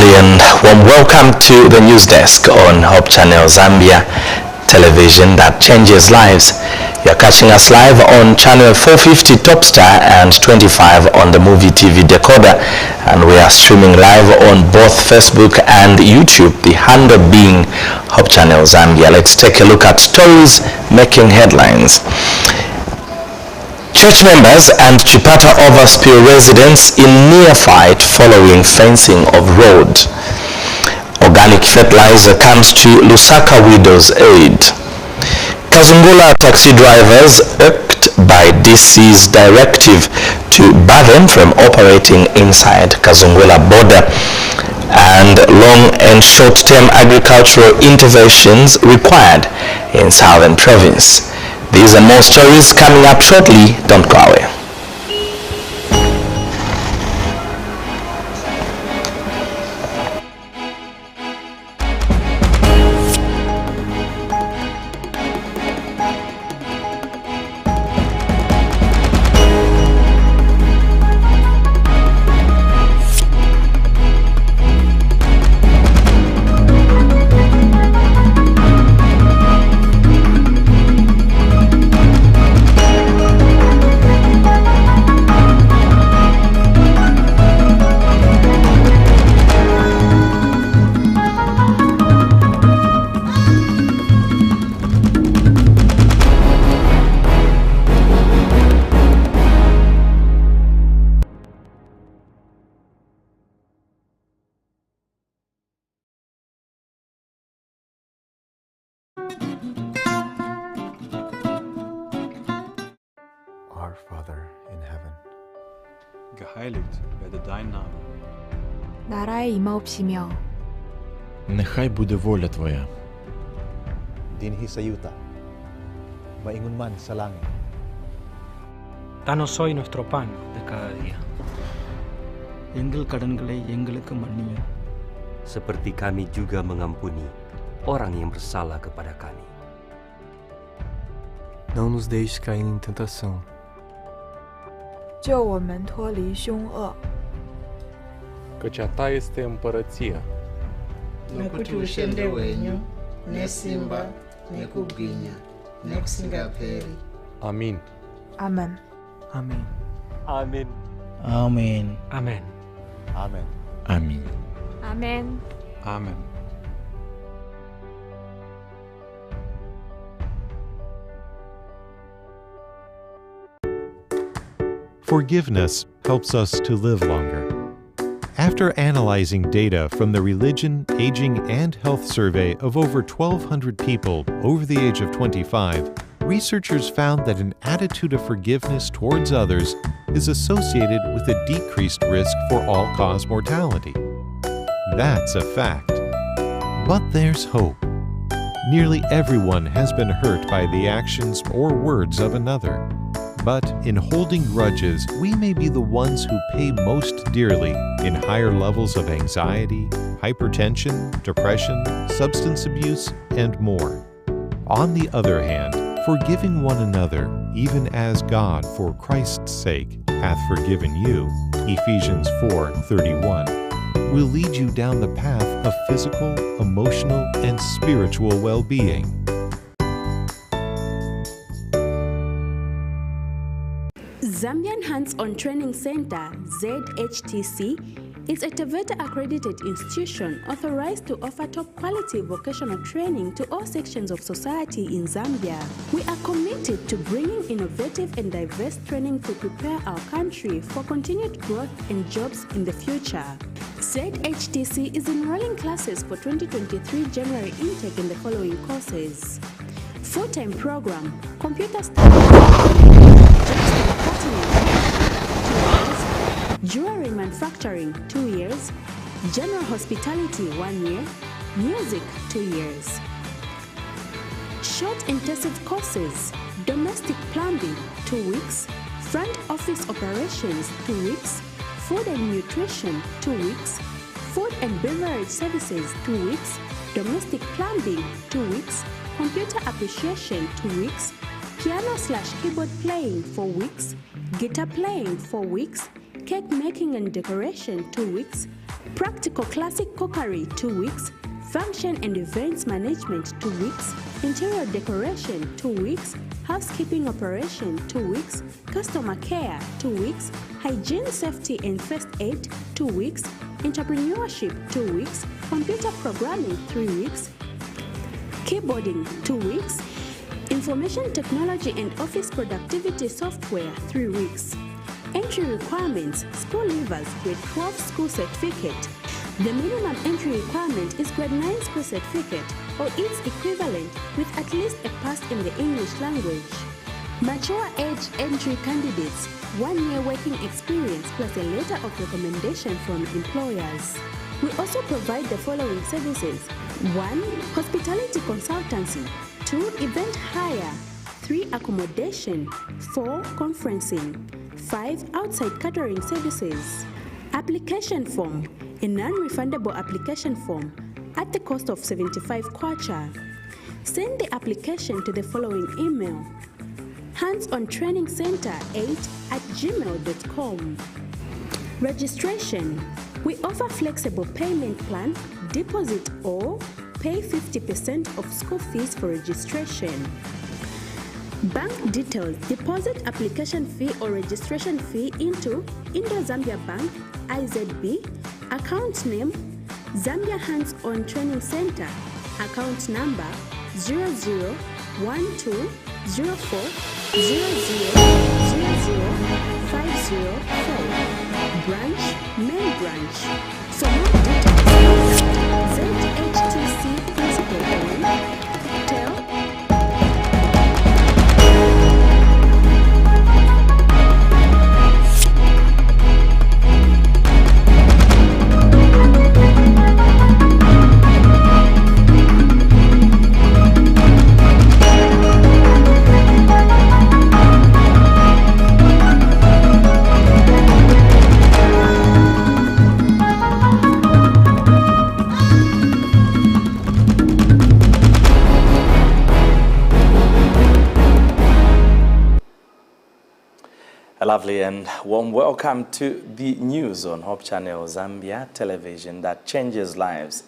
lovely and warm welcome to the news desk on Hope Channel Zambia television that changes lives. You're catching us live on channel 450 Topstar and 25 on the Movie TV decoder, and we are streaming live on both Facebook and YouTube, the handle being Hope Channel Zambia. Let's take a look at stories making headlines. Church members and Chipata Overspill residents in near fight following fencing of road. Organic fertilizer comes to Lusaka widows' aid. Kazungula taxi drivers irked by DC's directive to bar them from operating inside Kazungula border. And long and short-term agricultural interventions required in Southern Province. These and more stories coming up shortly. Don't go away. Our Father in heaven, Geheiligt werde dein Name. 나라의 임하옵시며 Нехай буде воля Твоя. dinhi sa yuta, maingon man sa langit. Danos hoy nuestro pan de cada día. எங்கள் கடன்களை எங்களுக்கு மன்னியும் seperti kami juga mengampuni orang yang bersalah kepada kami. Não nos deixes cair em tentação. 救我们脱离凶恶。 Căci a ta este împărăția, Nekutushende wenyu, nesimba, nekubwinya, nekusingaperi. Amin. 아멘. Amém. Amin. Amen. Amen. Аминь. 아멘. Amen. Forgiveness helps us to live longer. After analyzing data from the Religion, Aging, and Health Survey of over 1,200 people over the age of 25, researchers found that an attitude of forgiveness towards others is associated with a decreased risk for all-cause mortality. That's a fact. But there's hope. Nearly everyone has been hurt by the actions or words of another. But in holding grudges, we may be the ones who pay most dearly in higher levels of anxiety, hypertension, depression, substance abuse, and more. On the other hand, forgiving one another, even as God for Christ's sake hath forgiven you, Ephesians 4:31, will lead you down the path of physical, emotional, and spiritual well-being. Zambian Hands-On Training Center, ZHTC, is a TVETA-accredited institution authorized to offer top-quality vocational training to all sections of society in Zambia. We are committed to bringing innovative and diverse training to prepare our country for continued growth and jobs in the future. ZHTC is enrolling classes for 2023 January intake in the following courses. Full-time program, Computer Studies, Jewelry Manufacturing 2 years, General Hospitality 1 year, Music 2 years. Short intensive courses, Domestic Plumbing 2 weeks, Front Office Operations 2 weeks, Food and Nutrition 2 weeks, Food and Beverage Services 2 weeks, Domestic Plumbing 2 weeks, Computer Appreciation 2 weeks, Piano/keyboard playing 4 weeks, Guitar playing 4 weeks, Cake making and decoration 2 weeks, Practical Classic Cookery 2 weeks, Function and Events Management 2 weeks, Interior Decoration 2 weeks, Housekeeping Operation 2 weeks, Customer Care 2 weeks, Hygiene, Safety and First Aid 2 weeks, Entrepreneurship 2 weeks, Computer Programming 3 weeks, Keyboarding 2 weeks, Information Technology and Office Productivity Software 3 weeks. Entry requirements: school leavers, grade 12 school certificate. The minimum entry requirement is grade 9 school certificate or its equivalent with at least a pass in the English language. Mature age entry candidates, 1 year working experience plus a letter of recommendation from employers. We also provide the following services: 1. Hospitality consultancy, 2. Event hire, 3. Accommodation, 4. Conferencing, 5. Outside catering services. Application form, a non-refundable application form at the cost of 75 kwacha. Send the application to the following email: handsontrainingscenter8@gmail.com. Registration. We offer flexible payment plan, deposit or pay 50% of school fees for registration. Bank details: deposit application fee or registration fee into Indo-Zambia Bank, IZB, account name Zambia Hands-On Training Center, account number 00120400000504, branch, main branch. For more details, ZHTC Principal Ellen, Tel. A lovely and warm welcome to the news on Hope Channel Zambia television that changes lives.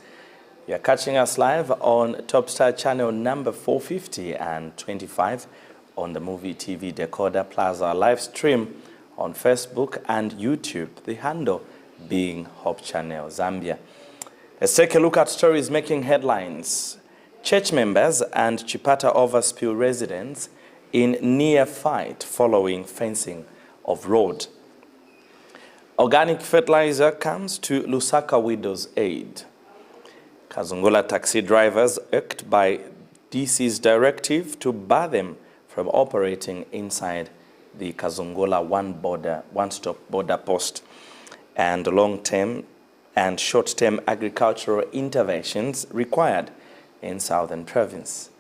You are catching us live on Top Star Channel number 450 and 25 on the Movie TV Decoder Plaza live stream on Facebook and YouTube, the handle being Hope Channel Zambia. Let's take a look at stories making headlines. Church members and Chipata Overspill residents in near fight following fencing of road. Organic fertilizer comes to Lusaka widows' aid. Kazungola taxi drivers irked by DC's directive to bar them from operating inside the Kazungola one-stop border post, and long-term and short-term agricultural interventions required in Southern Province.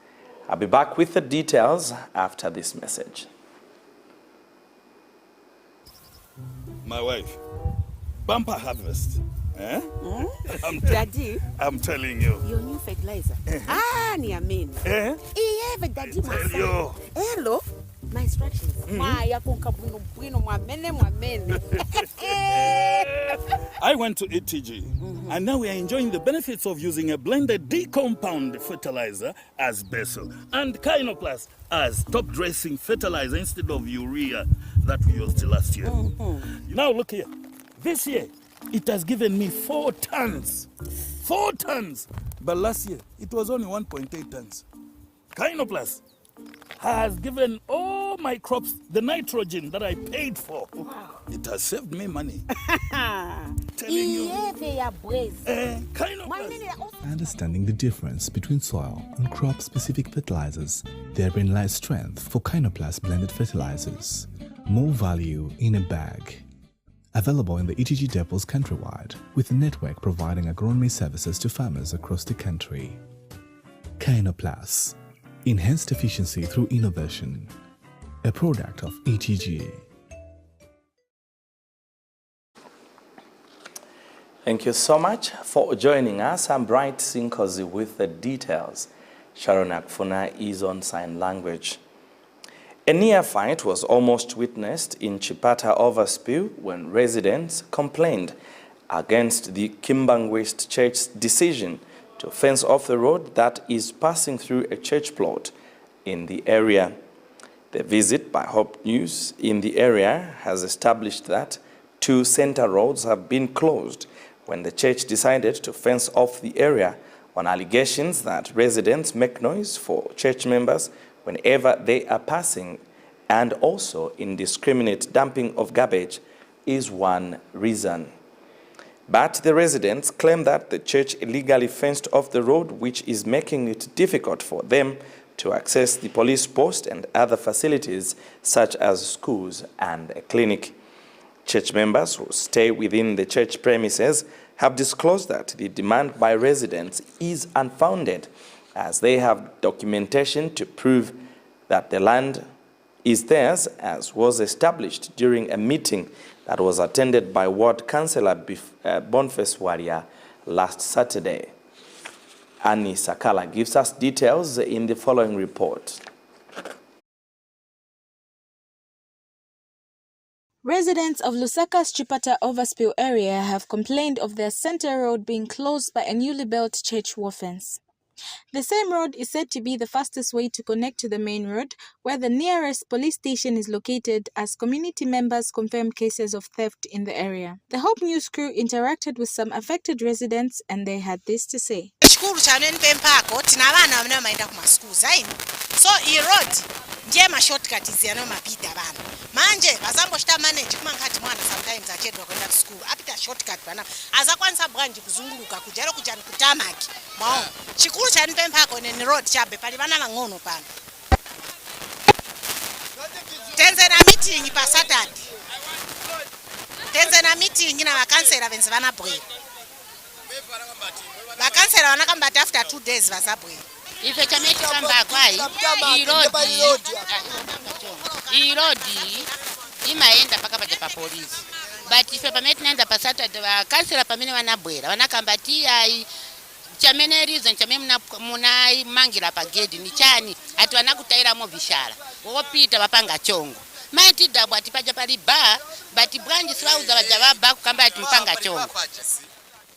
I'll be back with the details after this message. My wife, bumper harvest. Eh? Daddy, I'm telling you. Your new fertilizer. Niamini. Eh? Daddy, my tell you. Hello. My instructions. I went to ETG, and now we are enjoying the benefits of using a blended D-compound fertilizer as basil and Kynoplus as top dressing fertilizer instead of urea that we used last year. Now look here. This year, it has given me 4 tons. 4 tons. But last year, it was only 1.8 tons. Kynoplus has given all my crops the nitrogen that I paid for. Wow. It has saved me money. Telling you. Understanding the difference between soil and crop-specific fertilizers, therein lies strength for Kynoplus blended fertilizers. More value in a bag. Available in the ETG depots countrywide, with a network providing agronomy services to farmers across the country. Kynoplus. Enhanced efficiency through innovation. A product of ETG. Thank you so much for joining us. I'm Bright Sinkozi with the details. Sharon Akfuna is on sign language. A near fight was almost witnessed in Chipata Overspill when residents complained against the Kimbang West Church's decision to fence off the road that is passing through a church plot in the area. The visit by Hope News in the area has established that 2 center roads have been closed when the church decided to fence off the area on allegations that residents make noise for church members whenever they are passing, and also indiscriminate dumping of garbage is one reason. But the residents claim that the church illegally fenced off the road, which is making it difficult for them to access the police post and other facilities such as schools and a clinic. Church members who stay within the church premises have disclosed that the demand by residents is unfounded, as they have documentation to prove that the land is theirs, as was established during a meeting that was attended by Ward Councillor Boniface Waria last Saturday. Annie Sakala gives us details in the following report. Residents of Lusaka's Chipata Overspill area have complained of their center road being closed by a newly built church wall fence. The same road is said to be the fastest way to connect to the main road, where the nearest police station is located, as community members confirmed cases of theft in the area. The Hope News crew interacted with some affected residents, and they had this to say. ndiye mashortcut ziyano mapita bana manje bazamboshita manage kuma ngati mwana sometimes achedwa kwenda ku school apita shortcut bana azakwanisa branch kuzunguluka kujalo kujani kutamaki mao chikuru cha nipempako ne road chabe pali bana mang'ono pana tenze na meeting pa Saturday tenze na meeting na vakansela venze vana bwe vakansela vanakambata after 2 days vasabwe ife chameti kamba kwai irodi imaenda paka pa police but ife pameti naenda pa Saturday vakansela pamene vanabwera vanakambatia chamene reason chamene muna mangira pa gate ni chani ati vanakutaira mo vishala wopita vapanga chongo maiti dabwa tipaja pali ba but branch swauza vajava ba kukamba ati mpanga chongo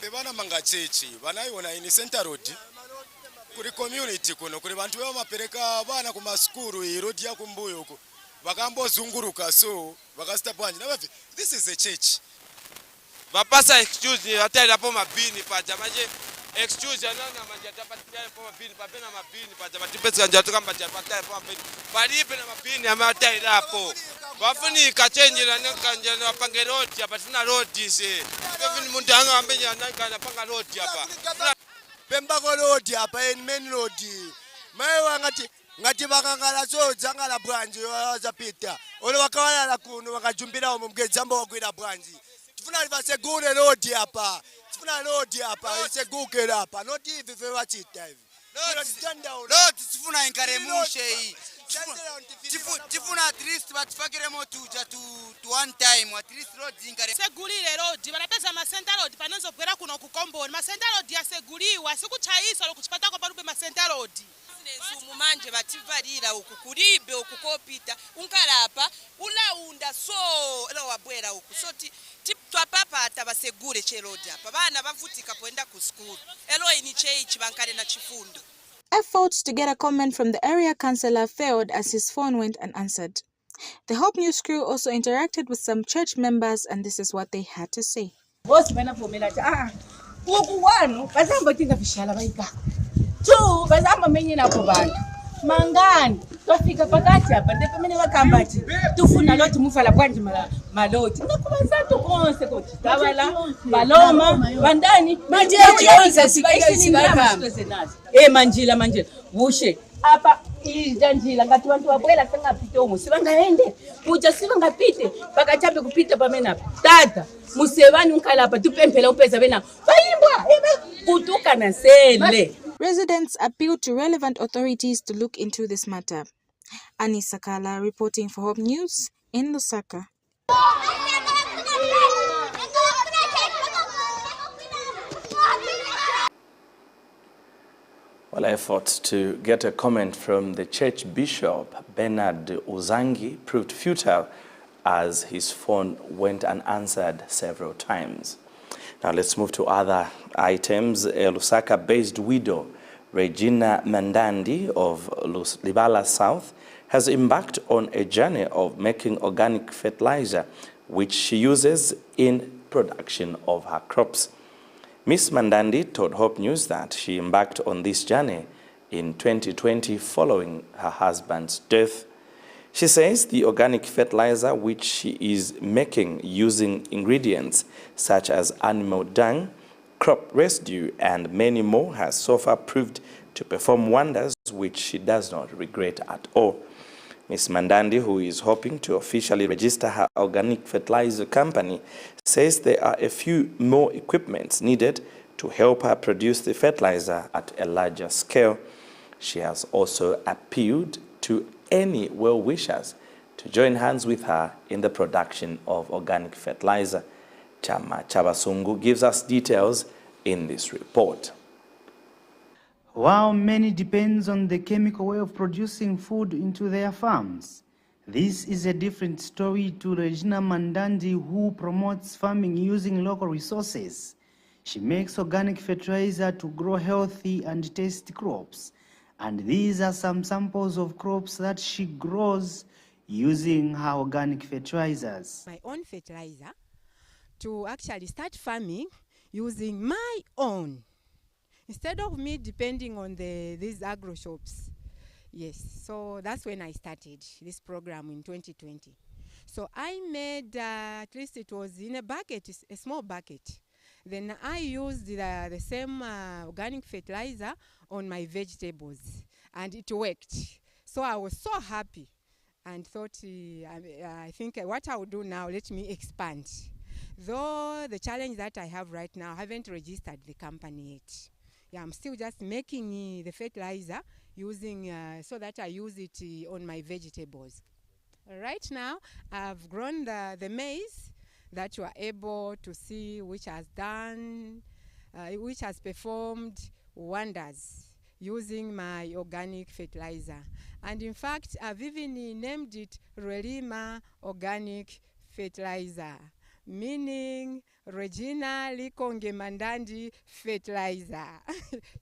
pevana manga chechi vanaiona ini center road kuri community kuno kuri vantu vamapereka vana kuma skuru road ya kumbuyo uko vakambozunguruka so vakasta bwanji na this is a church vapasa excuse hata hapo mabini paja maje excuse anana manje tapatia hapo mabini papena mabini paja matipesa njatu kamba tapatia hapo mabini palipe na mabini amata hapo wafunika change na nkanje na pange road hapa tuna road ise hivi muntu anga ambenya nanga panga road hapa Pemba road hapa en main road maiwa ngati vakangala so dzangala bwanji wazapita ole wakawala la kuno wakajumbira mu mgezambo wakwira bwanji tifuna livasegure road hapa tifuna road hapa isegukira hapa not hivi fe wachita hivi road tifuna inkaremushe hii tifuna at least batifakire motuja to one time at least road zingare segulire road barapeza ma center road panozo bwera kuno kukomboni ma center road yaseguliwa sikuchayisa lokuchipata kwa parube ma center road nezumu manje bativalira ukukulibe ukukopita unkalapa ulaunda so ela wabwera uku so twapapata basegure che road apa bana bavutika poenda ku school elo ini church bankale na chifundo. Efforts to get a comment from the area councillor failed as his phone went unanswered. The Hope News crew also interacted with some church members, and this is what they had to say. Mangani tofika pakati hapa ndipo mimi wakambati tufuna loti mufala bwanji maloti ngakubaza tukonse kuti tabala baloma bandani manje yonse sikaisinga manjila bushe apa ijanjila ngati wantu wabwela sangapite umu sibangaende kuja sibangapite pakachape kupita pamena tata musevani unkala hapa tupempela upeza bena bayimbwa kutuka na sele. Residents appealed to relevant authorities to look into this matter. Annie Sakala reporting for Hope News in Lusaka. Well, efforts to get a comment from the church bishop, Bernard Uzangi, proved futile as his phone went unanswered several times. Now let's move to other items. A Lusaka-based widow, Regina Mandandi of Libala South, has embarked on a journey of making organic fertilizer, which she uses in production of her crops. Ms. Mandandi told Hope News that she embarked on this journey in 2020 following her husband's death. She says the organic fertilizer which she is making using ingredients such as animal dung, crop residue, and many more has so far proved to perform wonders, which she does not regret at all. Ms. Mandandi, who is hoping to officially register her organic fertilizer company, says there are a few more equipments needed to help her produce the fertilizer at a larger scale. She has also appealed to any well-wishers to join hands with her in the production of organic fertilizer. Chama Chabasungu gives us details in this report. While many depends on the chemical way of producing food into their farms, this is a different story to Regina Mandandi, who promotes farming using local resources. She makes organic fertilizer to grow healthy and tasty crops. And these are some samples of crops that she grows using her organic fertilizers. My own fertilizer to actually start farming using my own, instead of me depending on these agro shops. Yes, so that's when I started this program in 2020. So I made, at least it was in a bucket, a small bucket. Then I used the same organic fertilizer on my vegetables, and it worked. So I was so happy and thought, I think what I will do now, let me expand. Though the challenge that I have right now, I haven't registered the company yet. Yeah, I'm still just making the fertilizer using, so that I use it on my vegetables. Right now, I've grown the maize that you are able to see, which has done, which has performed wonders using my organic fertilizer. And in fact, I've even named it Relima Organic Fertilizer, meaning Regina Likonge Mandandi Fertilizer.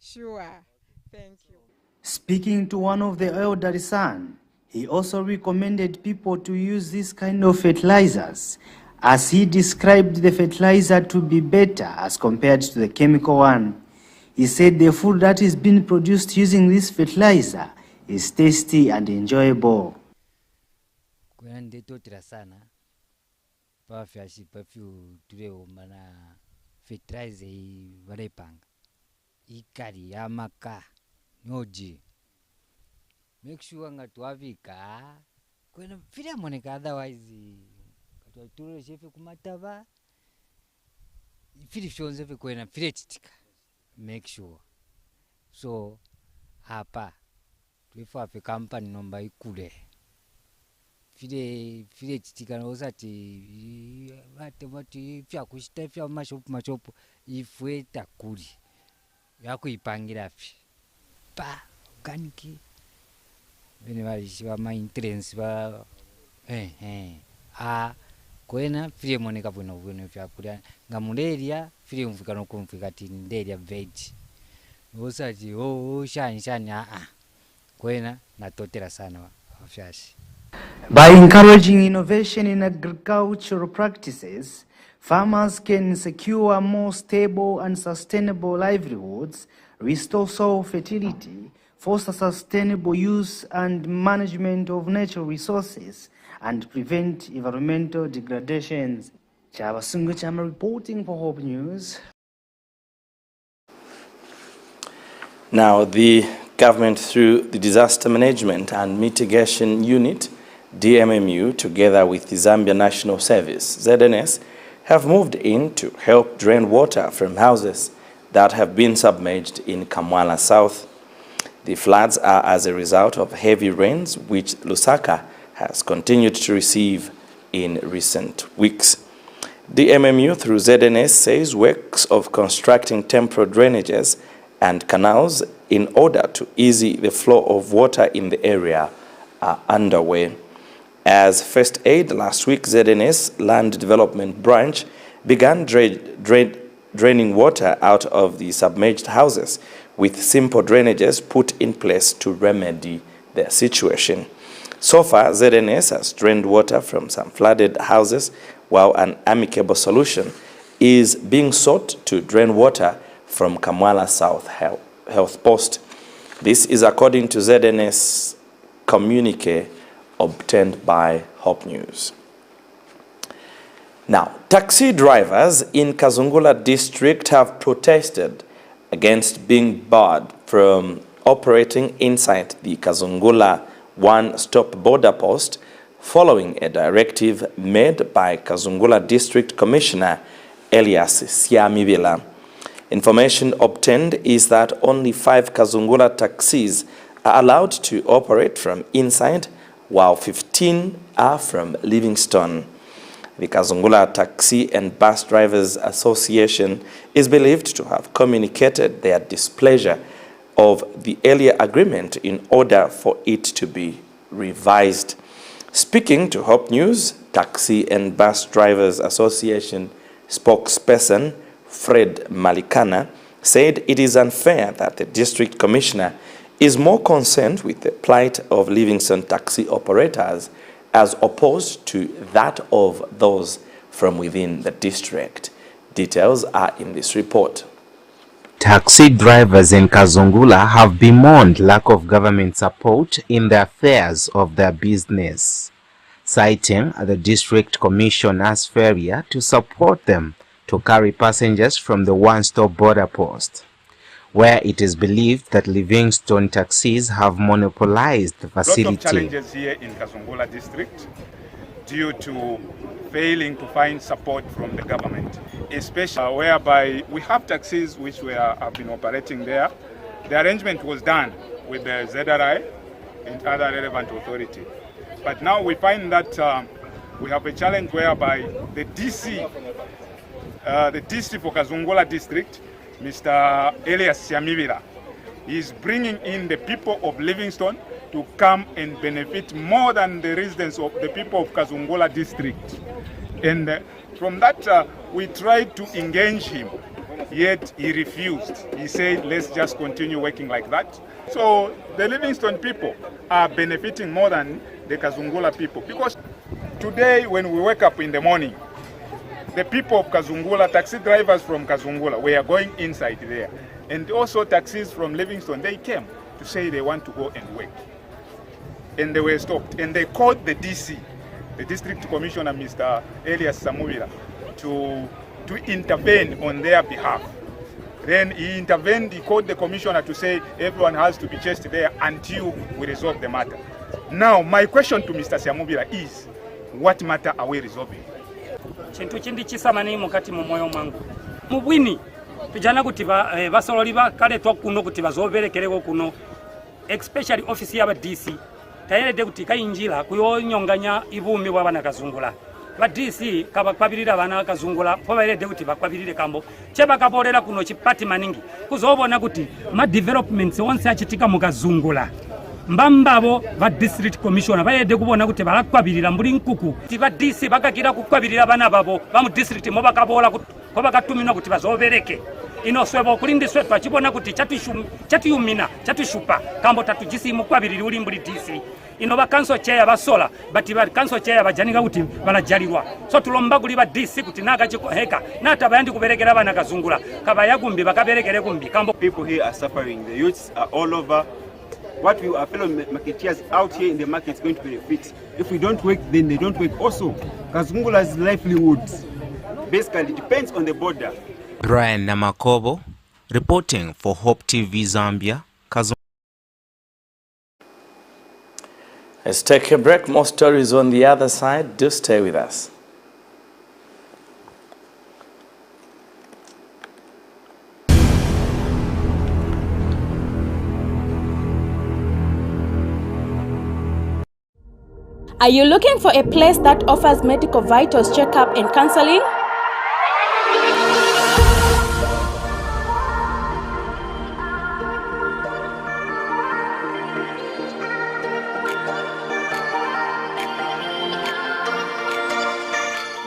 Sure. Thank you. Speaking to one of the elderly son, he also recommended people to use this kind of fertilizers, as he described the fertilizer to be better as compared to the chemical one. He said the food that is being produced using this fertilizer is tasty and enjoyable. Fertilizer varepanga ikari yamaka nyoji make sure ngatwavika kwena fira moneka, otherwise katwature chefe kumatava firi fyonze fe kwena fire chitika make sure. So hapa tuifa fe company nomba ikule fire chitika no usati vati fya kushita fya mashopu ifwe takuri yako ipangira fi pa organic bene valishiwa ma entrance va kwena fire moneka bwino fya kulia ngamuleria fire mfika no kumfika tinderia veg usati shani kwena natotera sana afyashi. By encouraging innovation in agricultural practices, farmers can secure more stable and sustainable livelihoods, restore soil fertility, foster sustainable use and management of natural resources, and prevent environmental degradations. Chabasungu Chama reporting for Hope News. Now, the government, through the Disaster Management and Mitigation Unit, DMMU, together with the Zambia National Service, ZNS, have moved in to help drain water from houses that have been submerged in Kamwala South. The floods are as a result of heavy rains which Lusaka has continued to receive in recent weeks. DMMU, through ZNS, says works of constructing temporary drainages and canals in order to ease the flow of water in the area are underway. As first aid last week, ZNS Land Development Branch began draining water out of the submerged houses with simple drainages put in place to remedy their situation. So far, ZNS has drained water from some flooded houses, while an amicable solution is being sought to drain water from Kamwala South Health Post. This is according to ZNS communique obtained by Hope News. Now, taxi drivers in Kazungula district have protested against being barred from operating inside the Kazungula one-stop border post following a directive made by Kazungula District Commissioner Elias Siamibila. Information obtained is that only 5 Kazungula taxis are allowed to operate from inside, while 15 are from Livingstone. The Kazungula Taxi and Bus Drivers Association is believed to have communicated their displeasure of the earlier agreement in order for it to be revised. Speaking to Hope News, Taxi and Bus Drivers Association spokesperson Fred Malikana said it is unfair that the district commissioner is more concerned with the plight of Livingstone taxi operators as opposed to that of those from within the district. Details are in this report. Taxi drivers in Kazungula have bemoaned lack of government support in the affairs of their business, citing the district commissioner's failure to support them to carry passengers from the one-stop border post, where it is believed that Livingstone taxis have monopolized the facility. Lots of challenges here in Kazungula district due to failing to find support from the government, especially whereby we have taxis which have been operating there. The arrangement was done with the ZRI and other relevant authority. But now we find that we have a challenge whereby the DC for Kazungula district, Mr. Elias Siamibila, is bringing in the people of Livingstone to come and benefit more than the residents of the people of Kazungula district. And from that, we tried to engage him, yet he refused. He said, let's just continue working like that. So the Livingstone people are benefiting more than the Kazungula people. Because today, when we wake up in the morning, the people of Kazungula, taxi drivers from Kazungula, we are going inside there. And also taxis from Livingstone, they came to say they want to go and work. And they were stopped. And they called the DC, the district commissioner, Mr. Elias Samubila, to intervene on their behalf. Then he intervened, he called the commissioner to say everyone has to be chased there until we resolve the matter. Now, my question to Mr. Samubila is, what matter are we resolving? Chintu chindi chisamani mukati mu moyo mwangu mubwini tujana kuti basololi bakaletwa kuno kuti bazoberekereko kuno, especially office ya DC tayerede kuti kayinjira kuyonyonganya ibumi bwa bana Kazungula ba DC kabakwabirira bana Kazungula po bayerede kuti bakwabirire kambo cheba kabolera kuno chipati maningi kuzobona kuti ma developments onse achitika mu Kazungula mbambabo ba district commissioner bayede kubona kuti balakwabirira mbuli nkuku ti ba DC bakakira kukwabirira bana babo ba mu district mo bakabola ko bakatumina kuti bazobereke ino swebo kulindi swetwa chibona kuti chatiyumina chatushupa kambo tatujisi mukwabirira uli mbuli DC ino ba council chair basola bati ba council chair bajanika kuti balajalirwa so tulomba kuli ba DC kuti naka chiko heka nata bayandi kuberekera bana Kazungula kabayagumbi bakaberekere kumbi kambo. People here are suffering, the youths are all over. What we our fellow marketeers out here in the market is going to benefit. If we don't work, then they don't work also. Kazungula's livelihood basically depends on the border. Brian Namakobo reporting for Hope TV Zambia. Let's take a break. More stories on the other side. Do stay with us. Are you looking for a place that offers medical vitals checkup and counseling?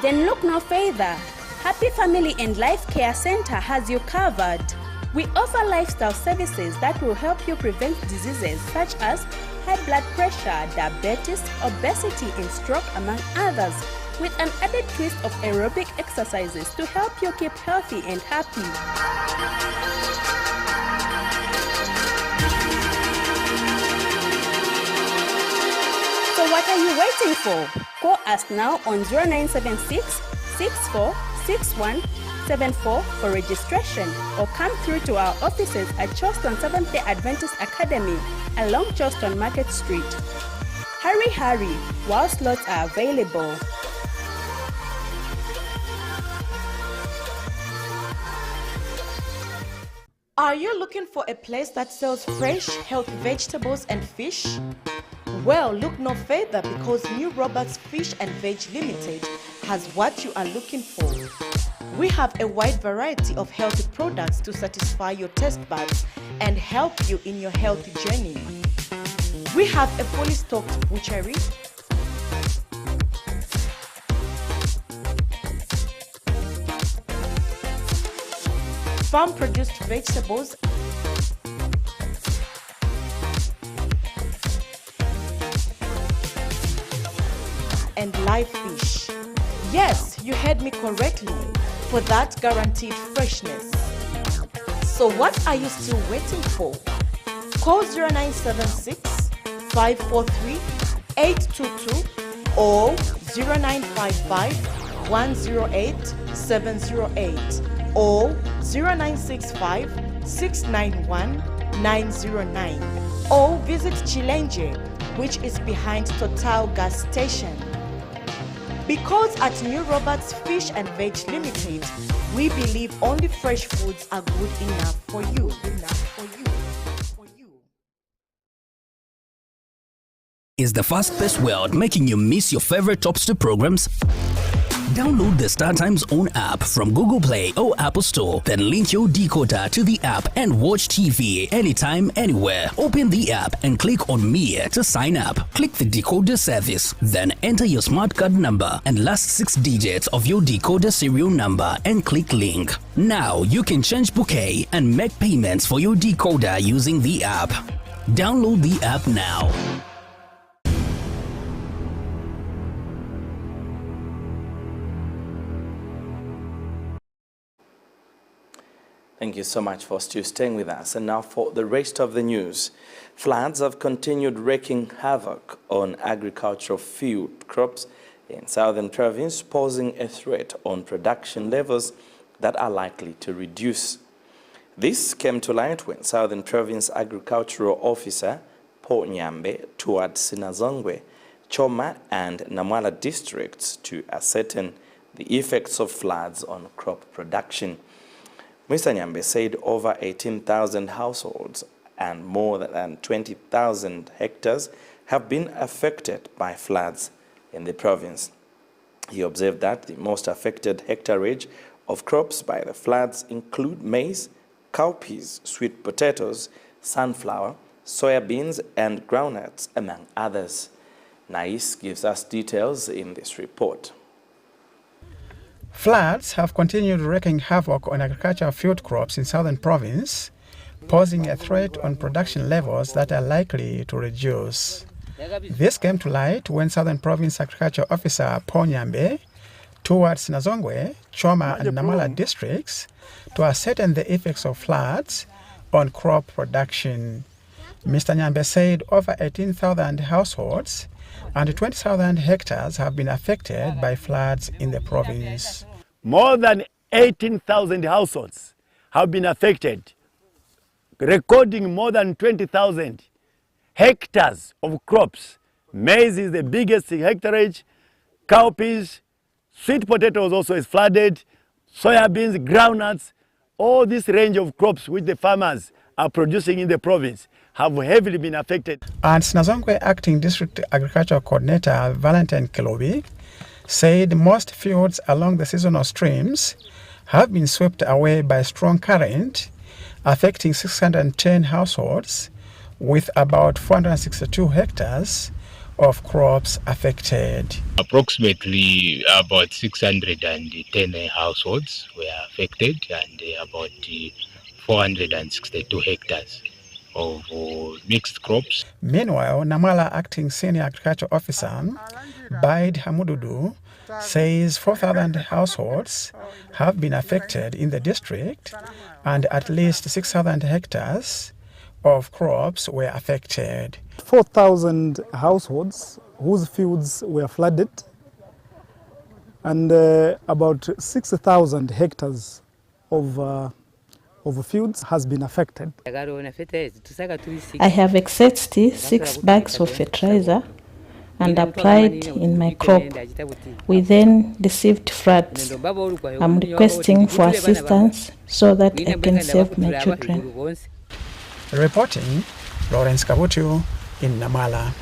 Then look no further. Happy Family and Life Care Center has you covered. We offer lifestyle services that will help you prevent diseases such as high blood pressure, diabetes, obesity, and stroke, among others, with an added twist of aerobic exercises to help you keep healthy and happy. So what are you waiting for? Call us now on 0976 64 6174 for registration, or come through to our offices at Charleston Seventh-day Adventist Academy along Charleston Market Street. Hurry while slots are available. Are you looking for a place that sells fresh, healthy vegetables and fish? Well, look no further, because New Roberts Fish and Veg Limited has what you are looking for. We have a wide variety of healthy products to satisfy your taste buds and help you in your healthy journey. We have a fully stocked butchery, farm-produced vegetables, and live fish. Yes, you heard me correctly, for that guaranteed freshness. So what are you still waiting for? Call 0976 543 822 or 0955 108 708 or 0965 691 909, or visit Chilenje, which is behind Total Gas Station. Because at New Roberts Fish and Veg Limited, we believe only fresh foods are good enough for you. Is the fast-paced world making you miss your favorite Top Story programs? Download the StarTime's own app from Google Play or Apple Store. Then link your decoder to the app and watch TV anytime, anywhere. Open the app and click on Me to sign up. Click the decoder service. Then enter your smart card number and last 6 digits of your decoder serial number and click link. Now you can change bouquet and make payments for your decoder using the app. Download the app now. Thank you so much for still staying with us. And now for the rest of the news. Floods have continued wreaking havoc on agricultural field crops in Southern Province, posing a threat on production levels that are likely to reduce. This came to light when Southern Province Agricultural Officer Paul Nyambe toured Sinazongwe, Choma and Namwala districts to ascertain the effects of floods on crop production. Mr. Nyambe said over 18,000 households and more than 20,000 hectares have been affected by floods in the province. He observed that the most affected hectareage of crops by the floods include maize, cowpeas, sweet potatoes, sunflower, soybeans, and groundnuts, among others. Nais gives us details in this report. Floods have continued wreaking havoc on agricultural field crops in Southern Province, posing a threat on production levels that are likely to reduce. This came to light when Southern Province Agriculture Officer Paul Nyambe toured Sinazongwe, Choma and Namwala districts to ascertain the effects of floods on crop production. Mr. Nyambe said over 18,000 households and 20,000 hectares have been affected by floods in the province. More than 18,000 households have been affected, recording more than 20,000 hectares of crops. Maize is the biggest hectareage, cowpeas, sweet potatoes also is flooded, soybeans, groundnuts, all this range of crops which the farmers are producing in the province have heavily been affected. And Sinazongwe Acting District Agricultural Coordinator Valentine Kelobi said most fields along the seasonal streams have been swept away by strong current, affecting 610 households with about 462 hectares, of crops affected. Approximately about 610 households were affected, and about 462 hectares of mixed crops. Meanwhile, Namala Acting Senior Agriculture Officer Baid Hamududu says 4,000 households have been affected in the district and at least 6,000 hectares of crops were affected. 4,000 households whose fields were flooded, and about 6,000 hectares of fields has been affected. I have accessed 6 bags of fertilizer and applied in my crop. We then received floods. I'm requesting for assistance so that I can save my children. Reporting, Lawrence Kabutu in Namala.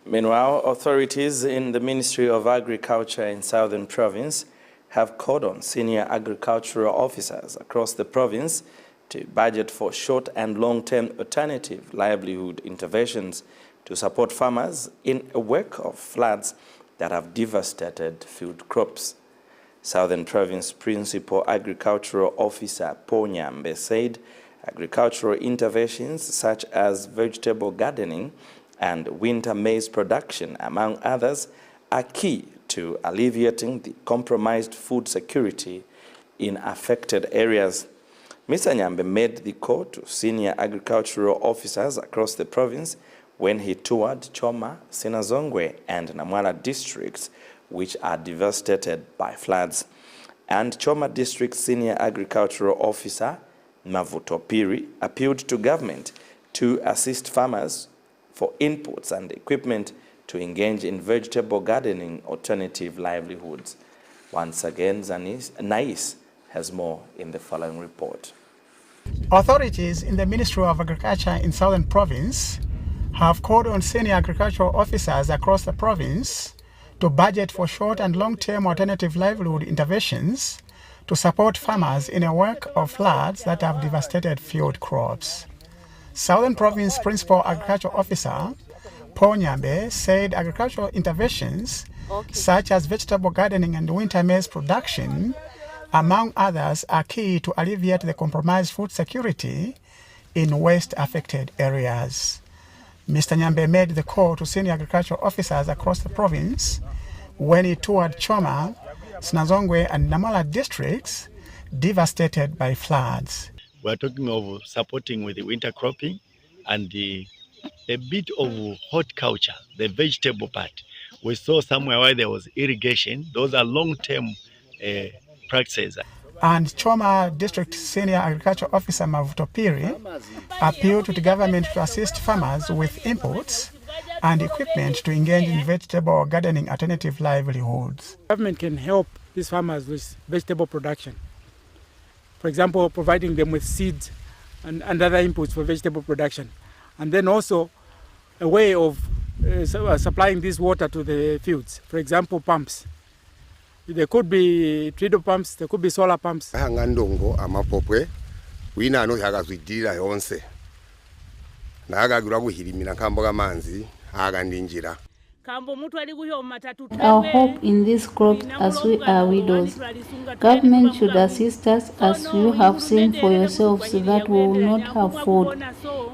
Meanwhile, authorities in the Ministry of Agriculture in Southern Province have called on senior agricultural officers across the province to budget for short and long-term alternative livelihood interventions to support farmers in a wake of floods that have devastated field crops. Southern Province Principal Agricultural Officer Paul Nyambe said agricultural interventions such as vegetable gardening and winter maize production, among others, are key to alleviating the compromised food security in affected areas. Mr. Nyambe made the call to senior agricultural officers across the province when he toured Choma, Sinazongwe, and Namwala districts, which are devastated by floods. And Choma District Senior Agricultural Officer Mavuto Piri appealed to government to assist farmers for inputs and equipment to engage in vegetable gardening alternative livelihoods. Once again, Nais has more in the following report. Authorities in the Ministry of Agriculture in Southern Province have called on senior agricultural officers across the province to budget for short and long-term alternative livelihood interventions to support farmers in a wake of floods that have devastated field crops. Southern Province Principal Agricultural Officer Paul Nyambe said agricultural interventions such as vegetable gardening and winter maize production, among others, are key to alleviate the compromised food security in waste-affected areas. Mr. Nyambe made the call to senior agricultural officers across the province when he toured Choma, Sinazongwe, and Namala districts devastated by floods. We're talking of supporting with the winter cropping and a bit of horticulture, the vegetable part. We saw somewhere where there was irrigation. Those are long-term practices. And Choma District Senior Agriculture Officer Mavuto Piri appealed to the government to assist farmers with inputs and equipment to engage in vegetable gardening alternative livelihoods. Government can help these farmers with vegetable production. For example, providing them with seeds and other inputs for vegetable production. And then also a way of supplying this water to the fields. For example, pumps. There could be treadle pumps, there could be solar pumps. Hangandongo amapopwe wina ano yakazwidira yonse. Nagagura kuhirimira kamboga manzi agandinjira. Our hope in this crop as we are widows. Government should assist us as you have seen for yourselves that we will not have food.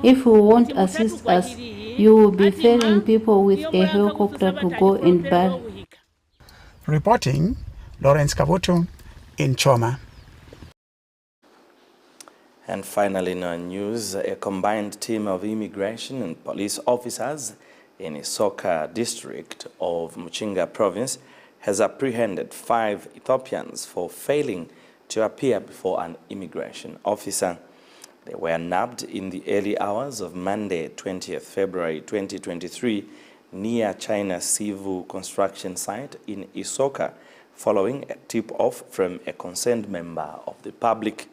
If you won't assist us, you will be failing people with a helicopter to go and buy. Reporting, Lawrence Kabutu in Choma. And finally, in our news, a combined team of immigration and police officers in Isoka district of Muchinga province has apprehended 5 Ethiopians for failing to appear before an immigration officer. They were nabbed in the early hours of Monday, 20th February 2023, near China Civil construction site in Isoka, following a tip-off from a concerned member of the public.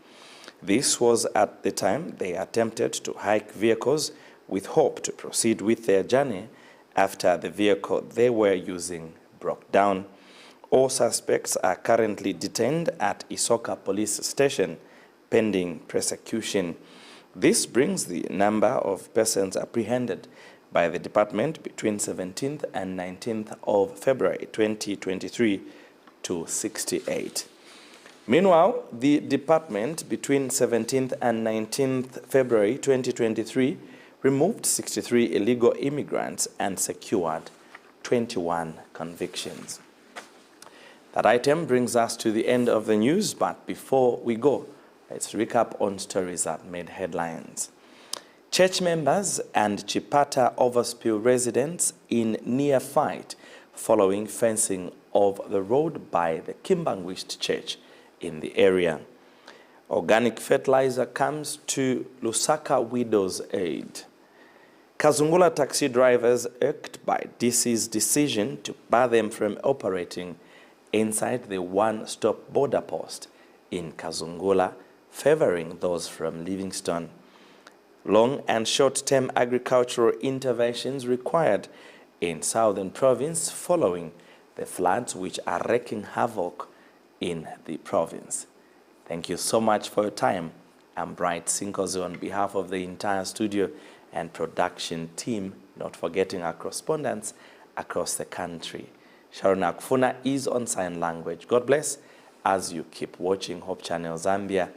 This was at the time they attempted to hike vehicles with hope to proceed with their journey after the vehicle they were using broke down. All suspects are currently detained at Isoka Police Station pending prosecution. This brings the number of persons apprehended by the department between 17th and 19th of February 2023 to 68. Meanwhile, the department between 17th and 19th February 2023 removed 63 illegal immigrants and secured 21 convictions. That item brings us to the end of the news, but before we go, let's recap on stories that made headlines. Church members and Chipata Overspill residents in near fight following fencing of the road by the Kimbangwist Church in the area. Organic fertilizer comes to Lusaka widows' aid. Kazungula taxi drivers irked by DC's decision to bar them from operating inside the one-stop border post in Kazungula, favoring those from Livingstone. Long and short-term agricultural interventions required in Southern Province following the floods which are wreaking havoc in the province. Thank you so much for your time. I'm Bright Sinkozo on behalf of the entire studio and production team, not forgetting our correspondents across the country. Sharon Akfuna is on sign language. God bless as you keep watching Hope Channel Zambia,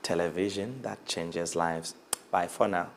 television that changes lives. Bye for now.